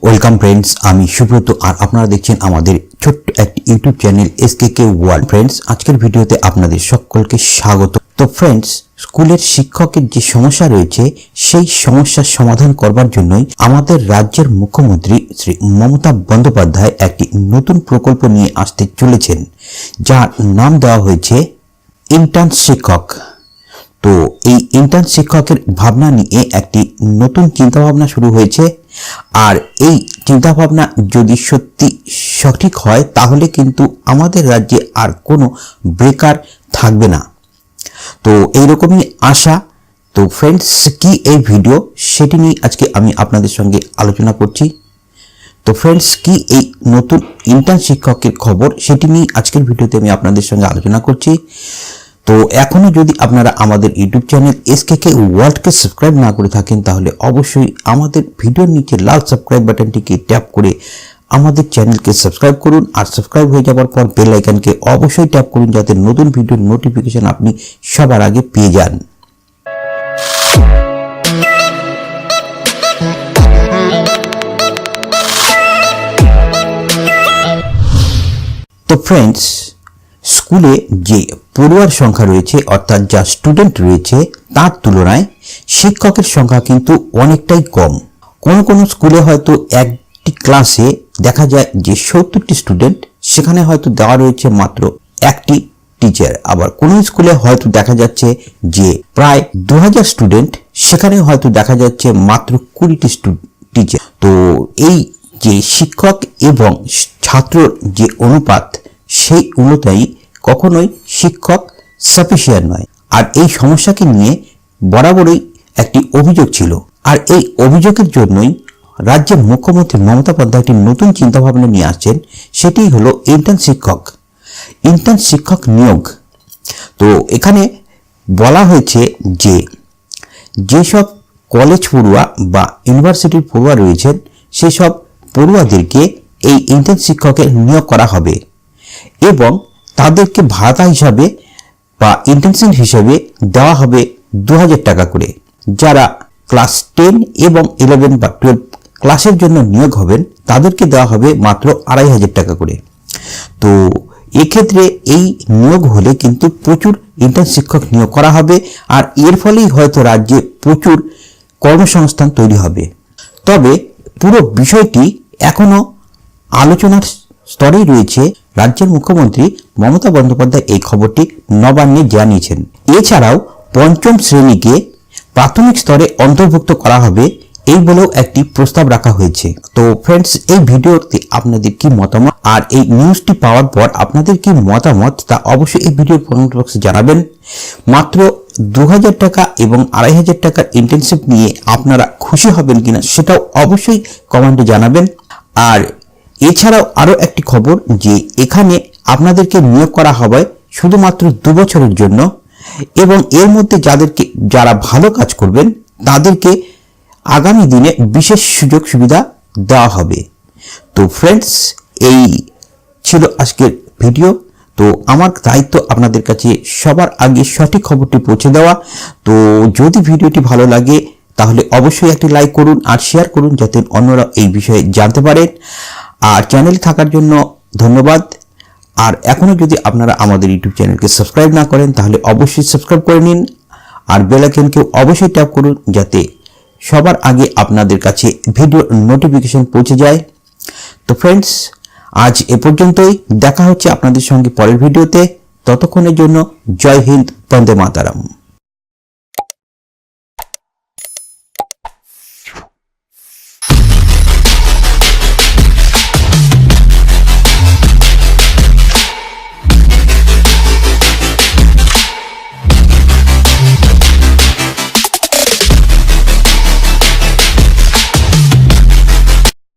Welcome friends, আমি সুব্রত আর আপনারা দেখছেন আমাদের ছোট্ট একটি YouTube channel SK world. Friends, আজকের ভিডিওতে আপনাদের সকলকে স্বাগত। তো ফ্রেন্ডস, স্কুলের শিক্ষকের যে সমস্যা রয়েছে সেই সমস্যার সমাধান করবার জন্যই আমাদের রাজ্যের মুখ্যমন্ত্রী শ্রী মমতা বন্দ্যোপাধ্যায় একটি নতুন প্রকল্প নিয়ে আসতে চলেছেন, যার নাম দেওয়া হয়েছে ইন্টার্ন শিক্ষক। তো এই ইন্টার্ন শিক্ষকের ভাবনা নিয়ে একটি নতুন চিন্তাভাবনা শুরু হয়েছে, আর এই চিন্তাভাবনা যদি সত্যি সঠিক হয় তাহলে কিন্তু আমাদের রাজ্যে আর কোনো বেকার থাকবে না। তো এইরকমই আশা। তো ফ্রেন্ডস, কি এই ভিডিও সেটি নিয়ে আজকে আমি আপনাদের সঙ্গে আলোচনা করছি। তো ফ্রেন্ডস, কি এই নতুন ইন্টার্ন শিক্ষকের খবর সেটি নিয়ে আজকের ভিডিওতে আমি আপনাদের সঙ্গে আলোচনা করছি। তো এখনো যদি আপনারা আমাদের ইউটিউব চ্যানেল এসকে ওয়ার্ল্ডকে সাবস্ক্রাইব না করে থাকেন তাহলে অবশ্যই আমাদের ভিডিওর নিচে লাল সাবস্ক্রাইব বাটনটিকে ট্যাপ করে আমাদের চ্যানেলকে সাবস্ক্রাইব করুন, আর সাবস্ক্রাইব হয়ে যাওয়ার পর বেল আইকনকে অবশ্যই ট্যাপ করুন যাতে নতুন ভিডিওর নোটিফিকেশন আপনি সবার আগে পেয়ে যান। তো ফ্রেন্ডস, স্কুলে যে পড়ুয়ার সংখ্যা রয়েছে অর্থাৎ যা স্টুডেন্ট রয়েছে তার তুলনায় শিক্ষকের সংখ্যা কিন্তু অনেকটাই কম। কোনো স্কুলে হয়তো একটি ক্লাসে দেখা যায় যে 70টি স্টুডেন্ট, সেখানে হয়তো দেওয়া রয়েছে মাত্র একটি টিচার। আবার কোনো স্কুলে হয়তো দেখা যাচ্ছে যে প্রায় 2000 স্টুডেন্ট, সেখানে হয়তো দেখা যাচ্ছে মাত্র 20টি টিচার। তো এই যে শিক্ষক এবং ছাত্রর যে অনুপাত, সেই অনুযায়ী কখনোই শিক্ষক সাফিসিয়েন্ট নয়। আর এই সমস্যাকে নিয়ে বরাবরই একটি অভিযোগ ছিল, আর এই অভিযোগের জন্যই রাজ্যের মুখ্যমন্ত্রী মমতা বন্দ্যোপাধ্যায় একটি নতুন চিন্তাভাবনা নিয়ে আসছেন, সেটি হলো ইন্টার্ন শিক্ষক নিয়োগ। তো এখানে বলা হয়েছে যে যেসব কলেজ পড়ুয়া বা ইউনিভার্সিটির পড়ুয়া রয়েছেন সেই সব পড়ুয়াদেরকে এই ইন্টার্ন শিক্ষকের নিয়োগ করা হবে এবং তাদেরকে ভাতা হিসাবে বা ইন্টার্নশিপ হিসেবে দেওয়া হবে 2000 টাকা করে। যারা ক্লাস 10 এবং 11 বা 12 ক্লাসের জন্য নিয়োগ হবেন তাদেরকে দেওয়া হবে মাত্র 2500 টাকা করে। তো এক্ষেত্রে এই নিয়োগ হলে কিন্তু প্রচুর ইন্টার্ন শিক্ষক নিয়োগ করা হবে, আর এর ফলেই হয়তো রাজ্যে প্রচুর কর্মসংস্থান তৈরি হবে। তবে পুরো বিষয়টি এখনো আলোচনার স্তরেই রয়েছে। রাজ্যের মুখ্যমন্ত্রী মমতা বন্দ্যোপাধ্যায় এই খবরটি নবান্নে জানিয়েছেন। এছাড়াও 5ম শ্রেণীকে প্রাথমিক স্তরে অন্তর্ভুক্ত করা হবে এই বলেও একটি প্রস্তাব রাখা হয়েছে। তো ফ্রেন্ডস, এই ভিডিওতে আপনাদের কি মতামত, আর এই নিউজটি পাওয়ার পর আপনাদের কি মতামত তা অবশ্যই এই ভিডিওর কমেন্ট বক্সে জানাবেন। মাত্র 2000 টাকা এবং 2500 টাকার ইন্টার্নশিপ নিয়ে আপনারা খুশি হবেন কিনা সেটাও অবশ্যই কমেন্টে জানাবেন। আর এছাড়াও আরো একটি খবর যে এখানে আপনাদেরকে নিয়োগ করা হবে শুধুমাত্র 2 বছরের জন্য, এবং এর মধ্যে যারা ভালো কাজ করবেন তাদেরকে আগামী দিনে বিশেষ সুযোগ সুবিধা দেওয়া হবে। তো ফ্রেন্ডস, এই ছিল আজকের ভিডিও। তো আমার দায়িত্ব আপনাদের কাছে সবার আগে সঠিক খবরটি পৌঁছে দেওয়া। তো যদি ভিডিওটি ভালো লাগে তাহলে অবশ্যই একটি লাইক করুন আর শেয়ার করুন যাতে অন্যরা এই বিষয়ে জানতে পারেন। আর চ্যানেলে থাকার জন্য ধন্যবাদ। আর এখনো যদি আপনারা আমাদের ইউটিউব চ্যানেলকে সাবস্ক্রাইব না করেন তাহলে অবশ্যই সাবস্ক্রাইব করে নিন, আর বেল আইকনকেও অবশ্যই ট্যাপ করুন যাতে সবার আগে আপনাদের কাছে ভিডিও নোটিফিকেশন পৌঁছে যায়। তো ফ্রেন্ডস, আজ এ পর্যন্তই। দেখা হচ্ছে আপনাদের সঙ্গে পরের ভিডিওতে। ততক্ষণের জন্য জয় হিন্দ, বন্দে মাতারাম।